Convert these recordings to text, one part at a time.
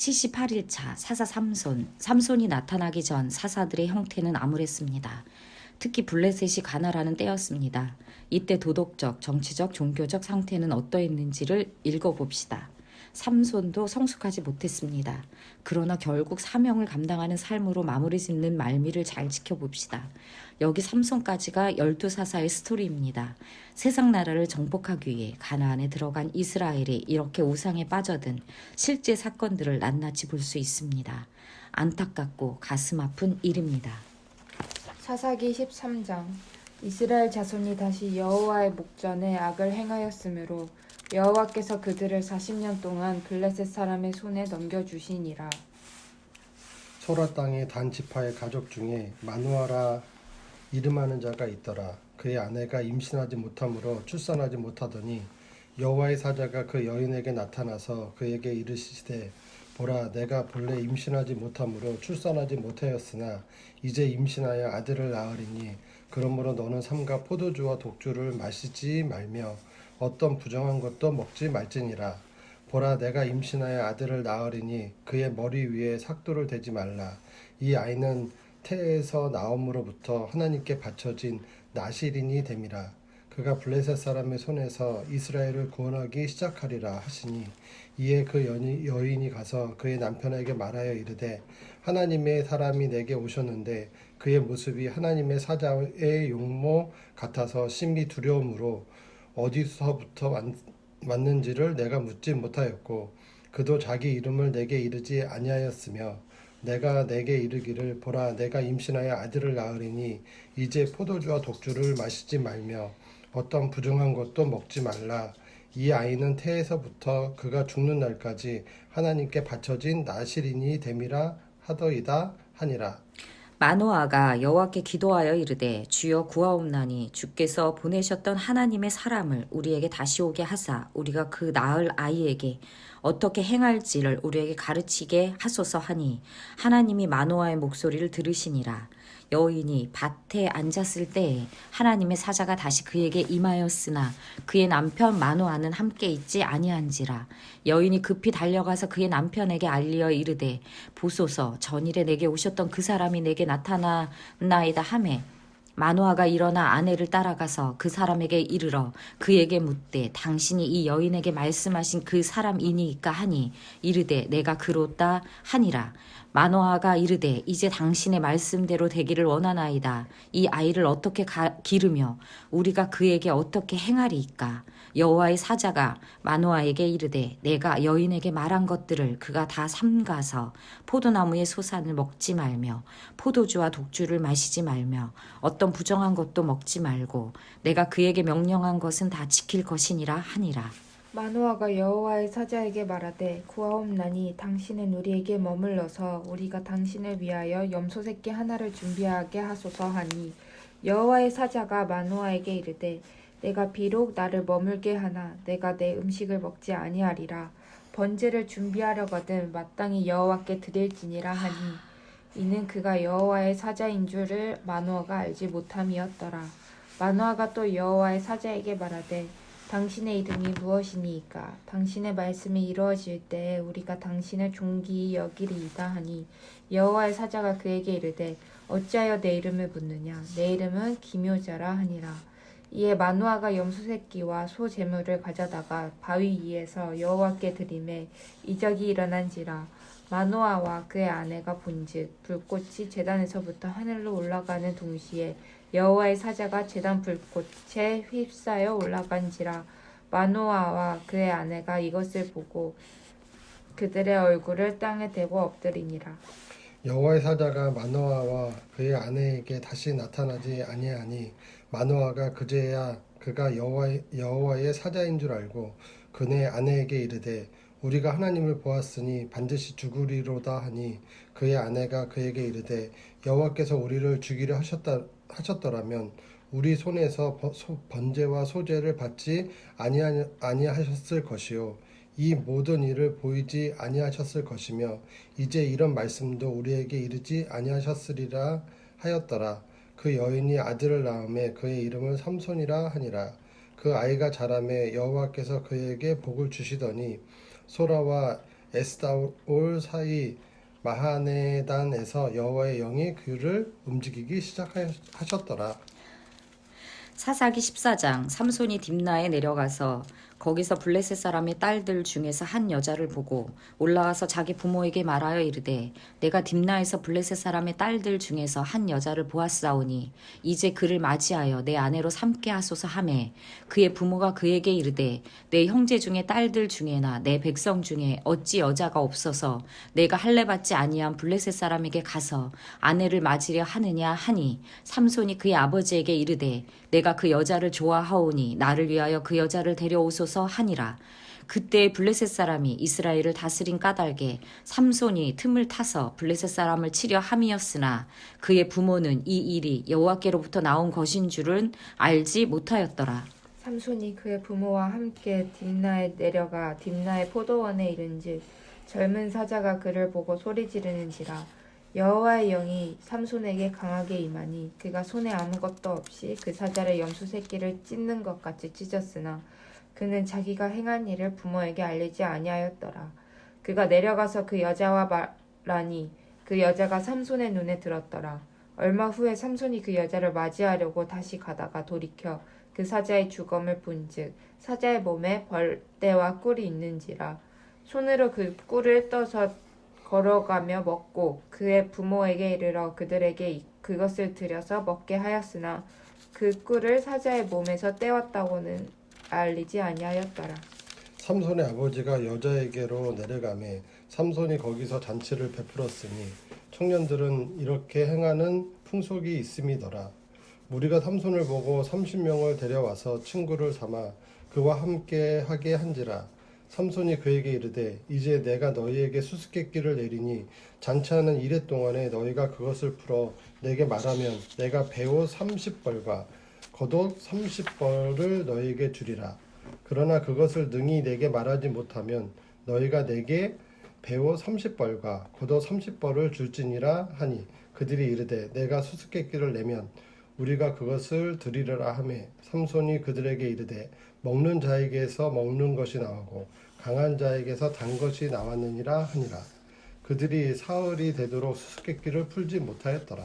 78일차 사사 삼손이 나타나기 전 사사들의 형태는 암울했습니다. 특히 블레셋이 가나라는 때였습니다. 이때 도덕적, 정치적, 종교적 상태는 어떠했는지를 읽어봅시다. 삼손도 성숙하지 못했습니다. 그러나 결국 사명을 감당하는 삶으로 마무리 짓는 말미를 잘 지켜봅시다. 여기 삼손까지가 12사사의 스토리입니다. 세상 나라를 정복하기 위해 가나안에 들어간 이스라엘이 이렇게 우상에 빠져든 실제 사건들을 낱낱이 볼 수 있습니다. 안타깝고 가슴 아픈 일입니다. 사사기 13장. 이스라엘 자손이 다시 여호와의 목전에 악을 행하였으므로 여호와께서 그들을 40년 동안 블레셋 사람의 손에 넘겨주시니라. 소라 땅의 단 지파의 가족 중에 마누아라 이름하는 자가 있더라. 그의 아내가 임신하지 못하므로 출산하지 못하더니 여호와의 사자가 그 여인에게 나타나서 그에게 이르시되 보라, 내가 본래 임신하지 못하므로 출산하지 못하였으나 이제 임신하여 아들을 낳으리니 그러므로 너는 삼가 포도주와 독주를 마시지 말며 어떤 부정한 것도 먹지 말지니라. 보라, 내가 임신하여 아들을 낳으리니 그의 머리 위에 삭도를 대지 말라. 이 아이는 태에서 나옴으로부터 하나님께 바쳐진 나실인이 됨이라. 그가 블레셋 사람의 손에서 이스라엘을 구원하기 시작하리라 하시니 이에 그 여인이 가서 그의 남편에게 말하여 이르되 하나님의 사람이 내게 오셨는데 그의 모습이 하나님의 사자의 용모 같아서 심히 두려움으로 어디서부터 왔는지를 내가 묻지 못하였고 그도 자기 이름을 내게 이르지 아니하였으며 내가 내게 이르기를 보라, 내가 임신하여 아들을 낳으리니 이제 포도주와 독주를 마시지 말며 어떤 부정한 것도 먹지 말라. 이 아이는 태에서부터 그가 죽는 날까지 하나님께 바쳐진 나실인이 됨이라 하더이다 하니라. 마노아가 여호와께 기도하여 이르되 주여 구하옵나니 주께서 보내셨던 하나님의 사람을 우리에게 다시 오게 하사 우리가 그 낳을 아이에게 어떻게 행할지를 우리에게 가르치게 하소서 하니 하나님이 마노아의 목소리를 들으시니라. 여인이 밭에 앉았을 때에 하나님의 사자가 다시 그에게 임하였으나 그의 남편 마노아는 함께 있지 아니한지라. 여인이 급히 달려가서 그의 남편에게 알리어 이르되 보소서, 전일에 내게 오셨던 그 사람이 내게 나타나나이다 하매 마노아가 일어나 아내를 따라가서 그 사람에게 이르러 그에게 묻되 당신이 이 여인에게 말씀하신 그 사람이니까 하니 이르되 내가 그렇다 하니라. 마노아가 이르되 이제 당신의 말씀대로 되기를 원하나이다. 이 아이를 어떻게 기르며 우리가 그에게 어떻게 행하리이까. 여호와의 사자가 마노아에게 이르되 내가 여인에게 말한 것들을 그가 다 삼가서 포도나무의 소산을 먹지 말며 포도주와 독주를 마시지 말며 어떤 부정한 것도 먹지 말고 내가 그에게 명령한 것은 다 지킬 것이니라 하니라. 마노아가 여호와의 사자에게 말하되 구하옵나니 당신은 우리에게 머물러서 우리가 당신을 위하여 염소 새끼 하나를 준비하게 하소서 하니 여호와의 사자가 마노아에게 이르되 내가 비록 나를 머물게 하나 내가 내 음식을 먹지 아니하리라. 번제를 준비하려거든 마땅히 여호와께 드릴지니라 하니 이는 그가 여호와의 사자인 줄을 마노아가 알지 못함이었더라. 마노아가 또 여호와의 사자에게 말하되 당신의 이름이 무엇이니이까. 당신의 말씀이 이루어질 때에 우리가 당신을 존귀히 여기리이다 하니 여호와의 사자가 그에게 이르되 어찌하여 내 이름을 묻느냐. 내 이름은 기묘자라 하니라. 이에 마노아가 염소 새끼와 소 제물을 가져다가 바위 위에서 여호와께 드리매 이적이 일어난지라. 마노아와 그의 아내가 본즉 불꽃이 제단에서부터 하늘로 올라가는 동시에 여호와의 사자가 제단 불꽃에 휩싸여 올라간지라. 마노아와 그의 아내가 이것을 보고 그들의 얼굴을 땅에 대고 엎드리니라. 여호와의 사자가 마노아와 그의 아내에게 다시 나타나지 아니하니 마노아가 그제야 그가 여호와의 사자인 줄 알고 그네 아내에게 이르되 우리가 하나님을 보았으니 반드시 죽으리로다 하니 그의 아내가 그에게 이르되 여호와께서 우리를 죽이려 하셨더라면 우리 손에서 번제와 소제를 받지 아니하셨을 것이요 이 모든 일을 보이지 아니하셨을 것이며 이제 이런 말씀도 우리에게 이르지 아니하셨으리라 하였더라. 그 여인이 아들을 낳음에 그의 이름을 삼손이라 하니라. 그 아이가 자라매 여호와께서 그에게 복을 주시더니 소라와 에스다올 사이 마하네단에서 여호와의 영이 그를 움직이기 시작하셨더라. 사사기 14장 삼손이 딥나에 내려가서 거기서 블레셋 사람의 딸들 중에서 한 여자를 보고 올라와서 자기 부모에게 말하여 이르되 내가 딥나에서 블레셋 사람의 딸들 중에서 한 여자를 보았사오니 이제 그를 맞이하여 내 아내로 삼게 하소서 하매 그의 부모가 그에게 이르되 내 형제 중에 딸들 중에나 내 백성 중에 어찌 여자가 없어서 내가 할례받지 아니한 블레셋 사람에게 가서 아내를 맞으려 하느냐 하니 삼손이 그의 아버지에게 이르되 내가 그 여자를 좋아하오니 나를 위하여 그 여자를 데려오소서 하니라. 그때 블레셋 사람이 이스라엘을 다스린 까닭에 삼손이 틈을 타서 블레셋 사람을 치려 함이었으나 그의 부모는 이 일이 여호와께로부터 나온 것인 줄은 알지 못하였더라. 삼손이 그의 부모와 함께 딥나에 내려가 딥나의 포도원에 이른즉 젊은 사자가 그를 보고 소리 지르는지라. 여호와의 영이 삼손에게 강하게 임하니 그가 손에 아무것도 없이 그 사자를 염소 새끼를 찢는 것 같이 찢었으나 그는 자기가 행한 일을 부모에게 알리지 아니하였더라. 그가 내려가서 그 여자와 말하니 그 여자가 삼손의 눈에 들었더라. 얼마 후에 삼손이 그 여자를 맞이하려고 다시 가다가 돌이켜 그 사자의 주검을 본즉 사자의 몸에 벌떼와 꿀이 있는지라. 손으로 그 꿀을 떠서 걸어가며 먹고 그의 부모에게 이르러 그들에게 그것을 들여서 먹게 하였으나 그 꿀을 사자의 몸에서 떼었다고는 알리지 아니하였더라. 삼손의 아버지가 여자에게로 내려가매 삼손이 거기서 잔치를 베풀었으니 청년들은 이렇게 행하는 풍속이 있음이더라. 무리가 삼손을 보고 30명을 데려와서 친구를 삼아 그와 함께 하게 한지라. 삼손이 그에게 이르되 이제 내가 너희에게 수수께끼를 내리니 잔치하는 이래 동안에 너희가 그것을 풀어 내게 말하면 내가 배옷 30벌과 겉옷 30벌을 너희에게 주리라. 그러나 그것을 능히 내게 말하지 못하면 너희가 내게 배옷 30벌과 겉옷 30벌을 줄지니라 하니 그들이 이르되 내가 수수께끼를 내면 우리가 그것을 드리려라 하매 삼손이 그들에게 이르되 먹는 자에게서 먹는 것이 나오고 강한 자에게서 단 것이 나왔느니라 하니라. 그들이 사흘이 되도록 수수께끼를 풀지 못하였더라.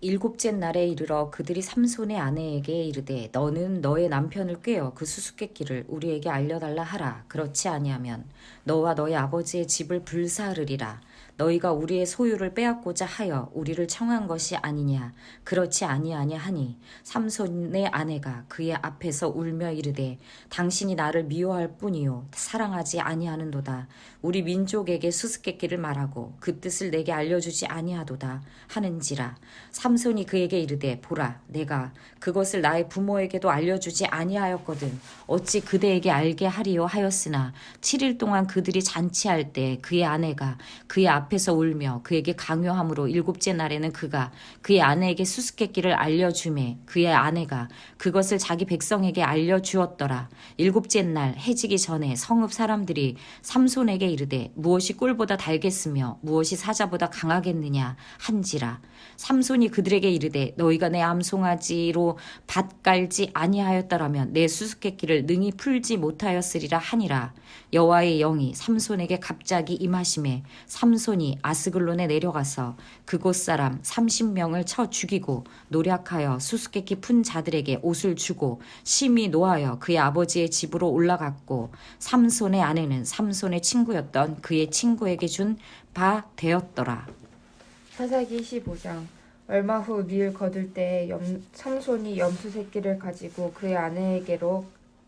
일곱째 날에 이르러 그들이 삼손의 아내에게 이르되 너는 너의 남편을 꾀어 그 수수께끼를 우리에게 알려달라 하라. 그렇지 아니하면 너와 너희 아버지의 집을 불사르리라. 너희가 우리의 소유를 빼앗고자 하여 우리를 청한 것이 아니냐. 그렇지 아니하냐 하니 삼손의 아내가 그의 앞에서 울며 이르되 당신이 나를 미워할 뿐이요 사랑하지 아니하는도다. 우리 민족에게 수수께끼를 말하고 그 뜻을 내게 알려주지 아니하도다 하는지라. 삼손이 그에게 이르되 보라 내가 그것을 나의 부모에게도 알려주지 아니하였거든 어찌 그대에게 알게 하리요 하였으나 7일 동안 그들이 잔치할 때 그의 아내가 그의 앞에서 울며 그에게 강요함으로 일곱째 날에는 그가 그의 아내에게 수수께끼를 알려주매 그의 아내가 그것을 자기 백성에게 알려주었더라. 일곱째 날 해지기 전에 성읍 사람들이 삼손에게 이르되 무엇이 꿀보다 달겠으며 무엇이 사자보다 강하겠느냐 한지라. 삼손이 그들에게 이르되 너희가 내 암송아지로 밭 깔지 아니하였더라면 내 수수께끼를 능히 풀지 못하였으리라 하니라. 여호와의 영이 삼손에게 갑자기 임하심에 삼손이 아스글론에 내려가서 그곳 사람 30명을 쳐 죽이고 노략하여 수수께끼 푼 자들에게 옷을 주고 심히 노하여 그의 아버지의 집으로 올라갔고 삼손의 아내는 삼손의 친구였던 그의 친구에게 준 바 되었더라. 사사기 15장. 얼마 후 밀 거둘 때에 삼손이 염소 새끼를 가지고 그의 아내에게로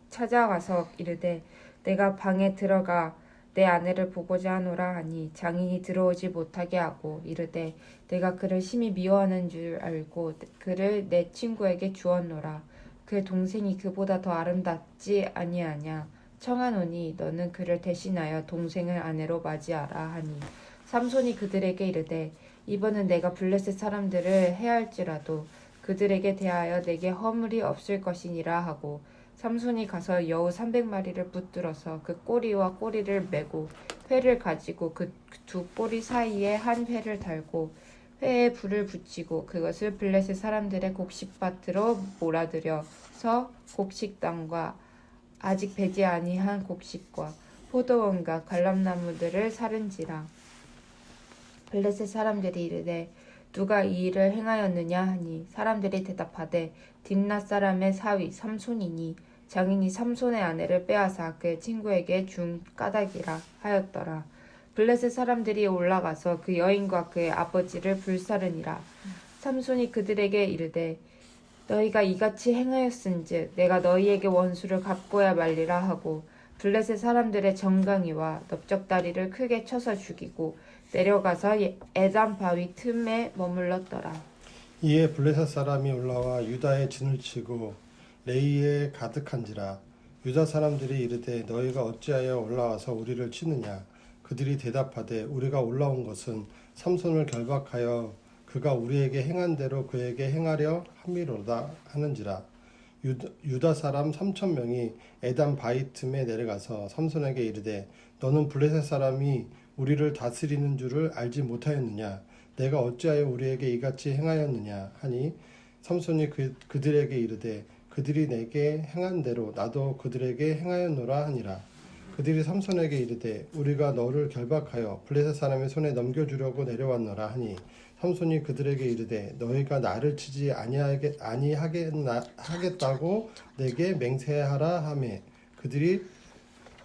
찾아가서 이르되 내가 방에 들어가 내 아내를 보고자 하노라 하니 장인이 들어오지 못하게 하고 이르되 내가 그를 심히 미워하는 줄 알고 그를 내 친구에게 주었노라. 그 동생이 그보다 더 아름답지 아니하냐. 청하노니 너는 그를 대신하여 동생을 아내로 맞이하라 하니 삼손이 그들에게 이르되 이번은 내가 블레셋 사람들을 해할지라도 그들에게 대하여 내게 허물이 없을 것이니라 하고 삼손이 가서 여우 300마리를 붙들어서 그 꼬리와 꼬리를 메고 회를 가지고 그 두 꼬리 사이에 한 회를 달고 회에 불을 붙이고 그것을 블레셋 사람들의 곡식밭으로 몰아들여서 곡식당과 아직 배지 아니한 곡식과 포도원과 갈람나무들을 사른지라. 블레셋 사람들이 이르되 누가 이 일을 행하였느냐 하니 사람들이 대답하되 딥낫 사람의 사위 삼손이니 장인이 삼손의 아내를 빼앗아 그의 친구에게 준 까닭이라 하였더라. 블레셋 사람들이 올라가서 그 여인과 그의 아버지를 불사르니라. 삼손이 그들에게 이르되 너희가 이같이 행하였은즉 내가 너희에게 원수를 갚고야 말리라 하고 블레셋 사람들의 정강이와 넓적다리를 크게 쳐서 죽이고 내려가서 에단 바위 틈에 머물렀더라. 이에 블레셋 사람이 올라와 유다의 진을 치고 레이에 가득한지라. 유다 사람들이 이르되 너희가 어찌하여 올라와서 우리를 치느냐. 그들이 대답하되 우리가 올라온 것은 삼손을 결박하여 그가 우리에게 행한 대로 그에게 행하려 함이로다 하는지라. 유다 사람 3,000명이 에단 바위 틈에 내려가서 삼손에게 이르되 너는 블레셋 사람이 우리를 다스리는 줄을 알지 못하였느냐. 내가 어찌하여 우리에게 이같이 행하였느냐 하니 삼손이 그들에게 이르되 그들이 내게 행한 대로 나도 그들에게 행하였노라 하니라. 그들이 삼손에게 이르되 우리가 너를 결박하여 블레셋 사람의 손에 넘겨주려고 내려왔노라 하니 삼손이 그들에게 이르되 너희가 나를 치지 아니하겠다고 내게 맹세하라 하매 그들이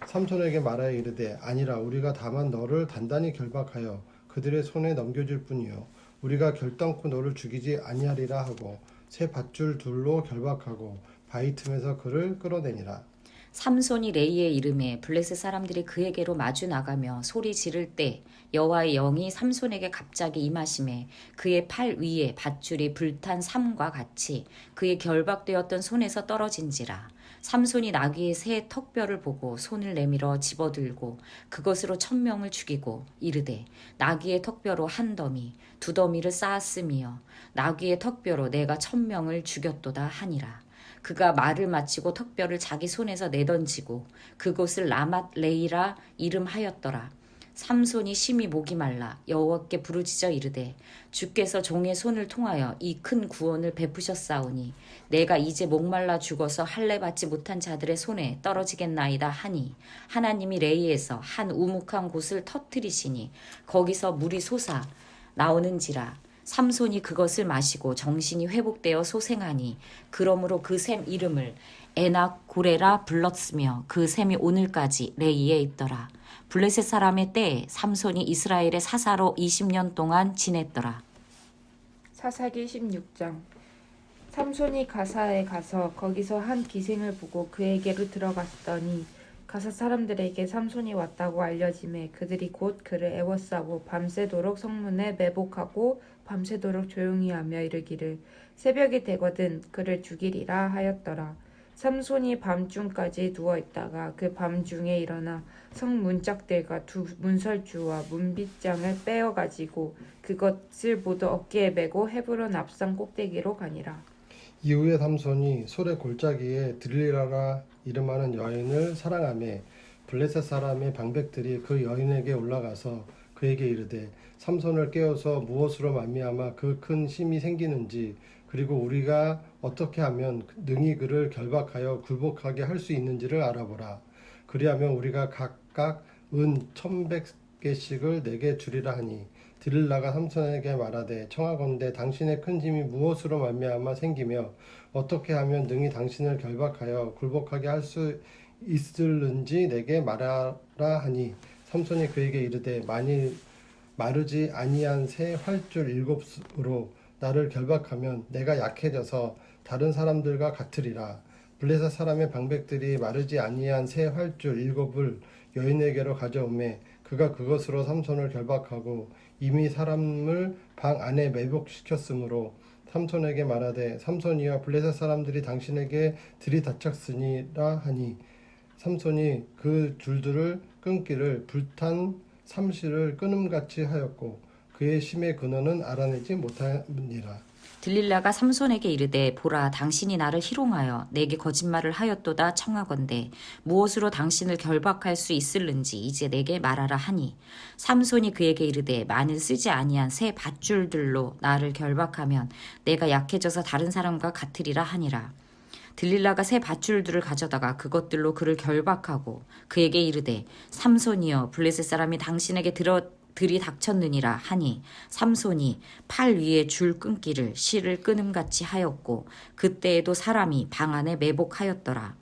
삼손에게 말하여 이르되 아니라 우리가 다만 너를 단단히 결박하여 그들의 손에 넘겨줄 뿐이요 우리가 결단코 너를 죽이지 아니하리라 하고 새 밧줄 둘로 결박하고 바위 틈에서 그를 끌어내니라. 삼손이 레이의 이름에 블레셋 사람들이 그에게로 마주 나가며 소리 지를 때 여호와의 영이 삼손에게 갑자기 임하심에 그의 팔 위에 밧줄이 불탄 삼과 같이 그의 결박되었던 손에서 떨어진지라. 삼손이 나귀의 새 턱뼈를 보고 손을 내밀어 집어들고 그것으로 1,000명을 죽이고 이르되 나귀의 턱뼈로 한 더미 두 더미를 쌓았으며 나귀의 턱뼈로 내가 1,000명을 죽였도다 하니라. 그가 말을 마치고 턱뼈를 자기 손에서 내던지고 그곳을 라맛 레이라 이름하였더라. 삼손이 심히 목이 말라 여호와께 부르짖어 이르되 주께서 종의 손을 통하여 이 큰 구원을 베푸셨사오니 내가 이제 목말라 죽어서 할례 받지 못한 자들의 손에 떨어지겠나이다 하니 하나님이 레이에서 한 우묵한 곳을 터뜨리시니 거기서 물이 솟아 나오는지라. 삼손이 그것을 마시고 정신이 회복되어 소생하니 그러므로 그 샘 이름을 에낙 고레라 불렀으며 그 샘이 오늘까지 레이에 있더라. 블레셋 사람의 때에 삼손이 이스라엘의 사사로 20년 동안 지냈더라. 사사기 16장. 삼손이 가사에 가서 거기서 한 기생을 보고 그에게로 들어갔더니 가사 사람들에게 삼손이 왔다고 알려짐에 그들이 곧 그를 애워싸고 밤새도록 성문에 매복하고 밤새도록 조용히 하며 이르기를 새벽이 되거든 그를 죽이리라 하였더라. 삼손이 밤중까지 누워있다가 그 밤중에 일어나 성문짝들과 두 문설주와 문빗장을 빼어가지고 그것을 모두 어깨에 메고 헤브론 앞산 꼭대기로 가니라. 이후에 삼손이 솔의 골짜기에 들릴라라 이름하는 여인을 사랑하며 블레셋 사람의 방백들이 그 여인에게 올라가서 그에게 이르되 삼손을 깨워서 무엇으로 말미암아 그 큰 힘이 생기는지 그리고 우리가 어떻게 하면 능히 그를 결박하여 굴복하게 할 수 있는지를 알아보라. 그리하면 우리가 각각 은 1,100개씩을 내게 주리라 하니 들릴라가 삼손에게 말하되 청하건대 당신의 큰 힘이 무엇으로 말미암아 생기며 어떻게 하면 능히 당신을 결박하여 굴복하게 할 수 있을는지 내게 말하라 하니 삼손이 그에게 이르되 만일 마르지 아니한 새 활줄 7으로 나를 결박하면 내가 약해져서 다른 사람들과 같으리라. 블레셋 사람의 방백들이 마르지 아니한 새 활줄 7을 여인에게로 가져오매 그가 그것으로 삼손을 결박하고 이미 사람을 방 안에 매복시켰으므로 삼손에게 말하되 삼손이여 블레셋 사람들이 당신에게 들이닥쳤으니라 하니 삼손이 그 줄들을 끊기를 불탄 삼실을 끊음같이 하였고 그의 심의 근원은 알아내지 못하니라. 들릴라가 삼손에게 이르되 보라 당신이 나를 희롱하여 내게 거짓말을 하였도다 청하건대 무엇으로 당신을 결박할 수 있을는지 이제 내게 말하라 하니 삼손이 그에게 이르되 만일 쓰지 아니한 새 밧줄들로 나를 결박하면 내가 약해져서 다른 사람과 같으리라 하니라. 들릴라가 새 밧줄들을 가져다가 그것들로 그를 결박하고 그에게 이르되 삼손이여 블레셋 사람이 당신에게 들이닥쳤느니라 하니 삼손이 팔 위에 줄 끊기를 실을 끊음같이 하였고 그때에도 사람이 방 안에 매복하였더라.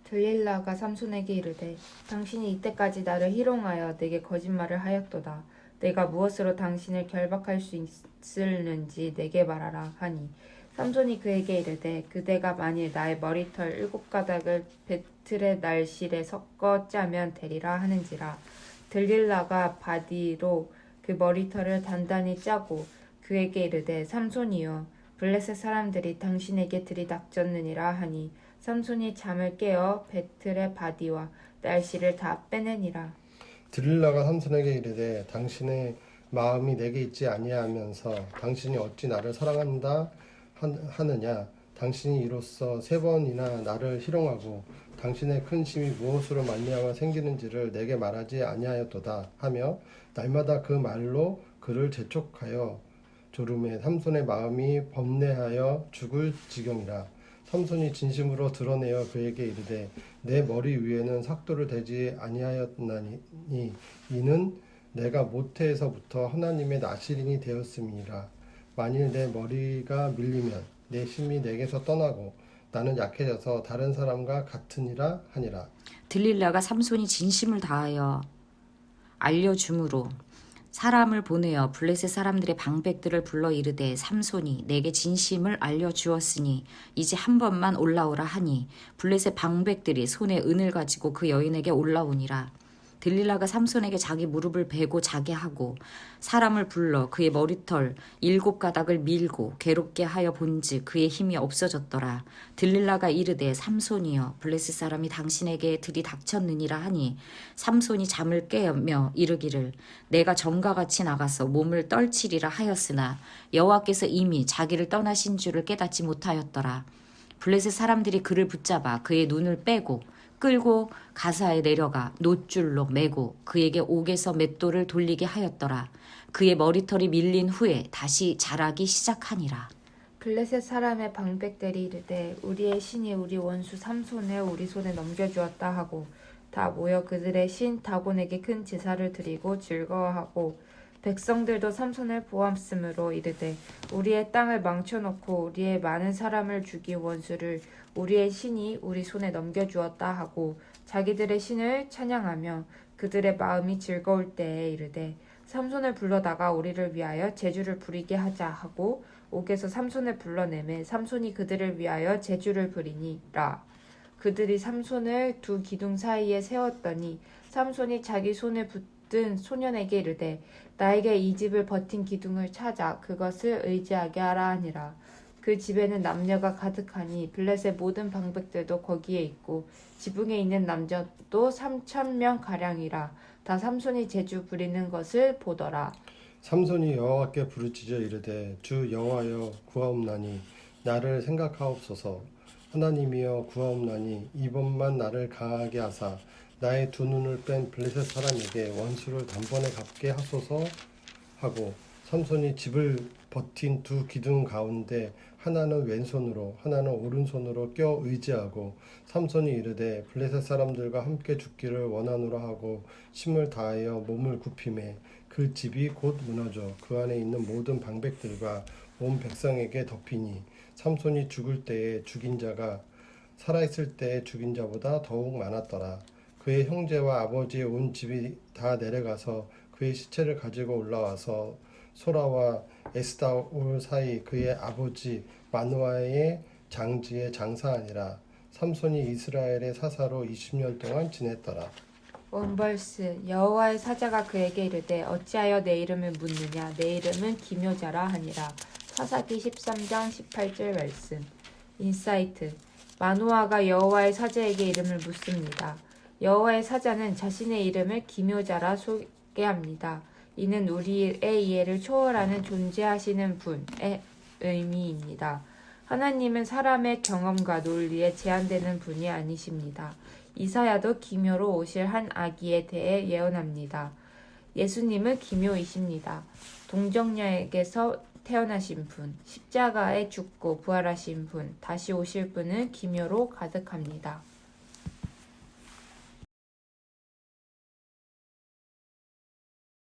들릴라가 삼손에게 이르되 당신이 이때까지 나를 희롱하여 내게 거짓말을 하였도다. 내가 무엇으로 당신을 결박할 수 있을는지 내게 말하라 하니 삼손이 그에게 이르되 그대가 만일 나의 머리털 7가닥을 배틀의 날실에 섞어 짜면 되리라 하는지라. 들릴라가 바디로 그 머리털을 단단히 짜고 그에게 이르되 삼손이여 블레셋 사람들이 당신에게 들이닥쳤느니라 하니 삼손이 잠을 깨어 배틀의 바디와 날씨를 다 빼내니라. 들릴라가 삼손에게 이르되 당신의 마음이 내게 있지 아니하면서 당신이 어찌 나를 사랑한다 하느냐. 당신이 이로써 3번이나 나를 희롱하고 당신의 큰 심이 무엇으로 말미암아 생기는지를 내게 말하지 아니하였도다 하며 날마다 그 말로 그를 재촉하여 졸음에 삼손의 마음이 범례하여 죽을 지경이라. 삼손이 진심으로 드러내어 그에게 이르되 내 머리 위에는 삭도를 대지 아니하였나니 이는 내가 모태에서부터 하나님의 나시린이 되었음이니라. 만일 내 머리가 밀리면 내 심이 내게서 떠나고 나는 약해져서 다른 사람과 같으니라 하니라. 들릴라가 삼손이 진심을 다하여 알려줌으로 사람을 보내어 블레셋 사람들의 방백들을 불러 이르되 삼손이 내게 진심을 알려주었으니 이제 한 번만 올라오라 하니 블레셋 방백들이 손에 은을 가지고 그 여인에게 올라오니라. 들릴라가 삼손에게 자기 무릎을 베고 자게 하고 사람을 불러 그의 머리털 7가닥을 밀고 괴롭게 하여 본즉 그의 힘이 없어졌더라. 들릴라가 이르되 삼손이여 블레셋 사람이 당신에게 들이닥쳤느니라 하니 삼손이 잠을 깨며 이르기를 내가 전과 같이 나가서 몸을 떨치리라 하였으나 여호와께서 이미 자기를 떠나신 줄을 깨닫지 못하였더라. 블레셋 사람들이 그를 붙잡아 그의 눈을 빼고 끌고 가사에 내려가 놋줄로 매고 그에게 옥에서 맷돌을 돌리게 하였더라. 그의 머리털이 밀린 후에 다시 자라기 시작하니라. 블레셋 사람의 방백들이 이르되 우리의 신이 우리 원수 삼손을 우리 손에 넘겨주었다 하고 다 모여 그들의 신 다곤에게 큰 제사를 드리고 즐거워하고 백성들도 삼손을 보았으므로 이르되 우리의 땅을 망쳐놓고 우리의 많은 사람을 죽인 원수를 우리의 신이 우리 손에 넘겨주었다 하고 자기들의 신을 찬양하며 그들의 마음이 즐거울 때에 이르되 삼손을 불러다가 우리를 위하여 제주를 부리게 하자 하고 옥에서 삼손을 불러내매 삼손이 그들을 위하여 제주를 부리니라. 그들이 삼손을 두 기둥 사이에 세웠더니 삼손이 자기 손에 붙든 소년에게 이르되 나에게 이 집을 버틴 기둥을 찾아 그것을 의지하게 하라 하니라. 그 집에는 남녀가 가득하니 블레셋 모든 방백들도 거기에 있고 지붕에 있는 남자도 3,000명 가량이라. 다 삼손이 제주 부리는 것을 보더라. 삼손이 여호와께 부르짖어 이르되 주 여호와여 구하옵나니 나를 생각하옵소서. 하나님이여 구하옵나니 이번만 나를 강하게 하사 나의 두 눈을 뺀 블레셋 사람에게 원수를 단번에 갚게 하소서 하고 삼손이 집을 버틴 두 기둥 가운데 하나는 왼손으로 하나는 오른손으로 껴 의지하고 삼손이 이르되 블레셋 사람들과 함께 죽기를 원하노라 하고 힘을 다하여 몸을 굽히매 그 집이 곧 무너져 그 안에 있는 모든 방백들과 온 백성에게 덮이니 삼손이 죽을 때에 죽인 자가 살아있을 때에 죽인 자보다 더욱 많았더라. 그의 형제와 아버지의 온 집이 다 내려가서 그의 시체를 가지고 올라와서 소라와 에스다올 사이 그의 아버지 마누아의 장지에 장사하니라. 삼손이 이스라엘의 사사로 20년 동안 지냈더라. 원벌스 여호와의 사자가 그에게 이르되 어찌하여 내 이름을 묻느냐 내 이름은 기묘자라 하니라. 사사기 13장 18절 말씀. 인사이트 마누아가 여호와의 사자에게 이름을 묻습니다. 여호와의 사자는 자신의 이름을 기묘자라 소개합니다. 이는 우리의 이해를 초월하는 존재하시는 분의 의미입니다. 하나님은 사람의 경험과 논리에 제한되는 분이 아니십니다. 이사야도 기묘로 오실 한 아기에 대해 예언합니다. 예수님은 기묘이십니다. 동정녀에게서 태어나신 분, 십자가에 죽고 부활하신 분, 다시 오실 분은 기묘로 가득합니다.